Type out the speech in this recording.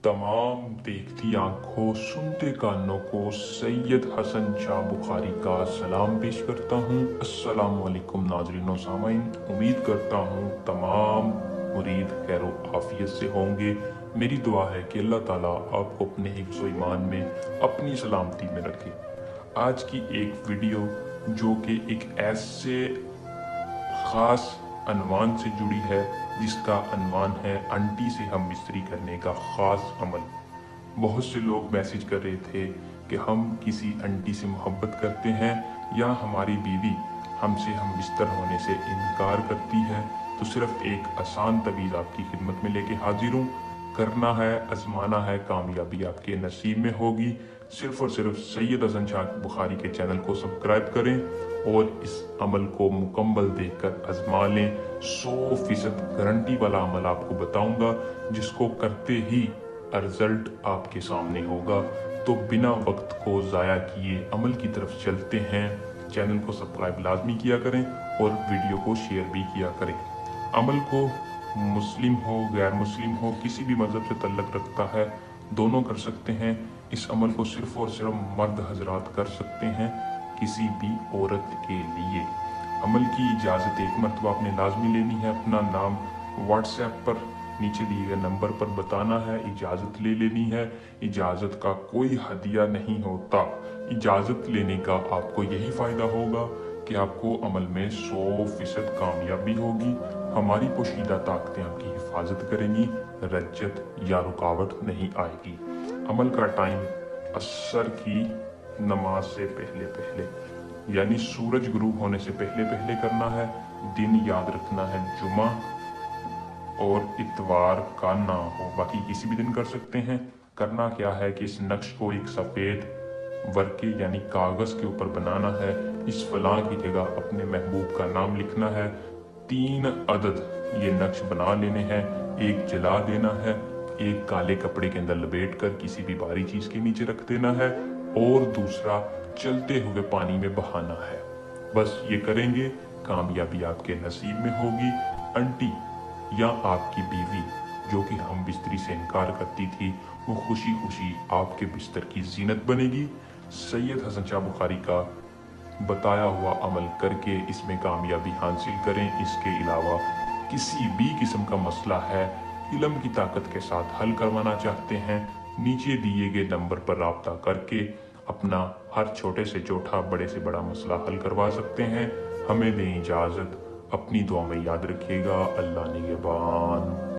तमाम देखती आंखों सुनते कानों को सैयद हसन शाह बुखारी का सलाम पेश करता हूँ। अस्सलाम वालेकुम नाज़रीन व सामाइन। उम्मीद करता हूँ तमाम मुरीद खैर आफियत से होंगे। मेरी दुआ है कि अल्लाह ताला आपको अपने हिफ्ज़ व ईमान में अपनी सलामती में रखे। आज की एक वीडियो जो कि एक ऐसे ख़ास अनवान से जुड़ी है जिसका अनवान है आंटी से हम मिस्त्री करने का ख़ास अमल। बहुत से लोग मैसेज कर रहे थे कि हम किसी आंटी से मोहब्बत करते हैं या हमारी बीवी हमसे हम बिस्तर होने से इनकार करती है, तो सिर्फ एक आसान तवीज़ आपकी खिदमत में लेके हाजिर हूँ। करना है, आजमाना है, कामयाबी आपके नसीब में होगी। सिर्फ और सिर्फ सैयद हसन शाह बुखारी के चैनल को सब्सक्राइब करें और इस अमल को मुकम्मल देखकर आजमा लें। 100% गारंटी वाला अमल आपको बताऊंगा जिसको करते ही रिजल्ट आपके सामने होगा। तो बिना वक्त को ज़ाया किए अमल की तरफ चलते हैं। चैनल को सब्सक्राइब लाजमी किया करें और वीडियो को शेयर भी किया करें। अमल को मुस्लिम हो गैर मुस्लिम हो किसी भी मज़हब से तल्लक रखता है, दोनों कर सकते हैं। इस अमल को सिर्फ और सिर्फ मर्द हजरात कर सकते हैं किसी भी औरत के लिए। अमल की इजाज़त एक मरतबा आपने लाजमी लेनी है। अपना नाम व्हाट्सएप पर नीचे दिए गए नंबर पर बताना है, इजाज़त ले लेनी है। इजाज़त का कोई हदिया नहीं होता। इजाज़त लेने का आपको यही फ़ायदा होगा कि आपको अमल में 100% कामयाबी होगी। हमारी पोशीदा ताकतें आपकी हिफाजत करेंगी, रज्जत या रुकावट नहीं आएगी। अमल का टाइम असर की नमाज से पहले पहले यानी सूरज गुरूब होने से पहले पहले करना है। दिन याद रखना है जुमा और इतवार का ना हो, बाकी किसी भी दिन कर सकते हैं। करना क्या है कि इस नक्श को एक सफ़ेद वर्के यानी कागज के ऊपर बनाना है। इस फलां की जगह अपने महबूब का नाम लिखना है। 3 अदद ये नक्श बना लेने हैं। एक जला देना है, एक काले कपड़े के अंदर लपेट कर किसी भी भारी चीज के नीचे रख देना है और दूसरा चलते हुए पानी में बहाना है। बस ये करेंगे, कामयाबी आपके नसीब में होगी। आंटी या आपकी बीवी जो कि हम बिस्तरी से इनकार करती थी, वो खुशी खुशी आपके बिस्तर की जीनत बनेगी। सैयद हसन शाह बुखारी का बताया हुआ अमल करके इसमें कामयाबी हासिल करें। इसके अलावा किसी भी किस्म का मसला है, इल्म की ताकत के साथ हल करवाना चाहते हैं, नीचे दिए गए नंबर पर राब्ता करके अपना हर छोटे से छोटा बड़े से बड़ा मसला हल करवा सकते हैं। हमें दें इजाज़त। अपनी दुआ में याद रखिएगा। अल्लाह निगहबान।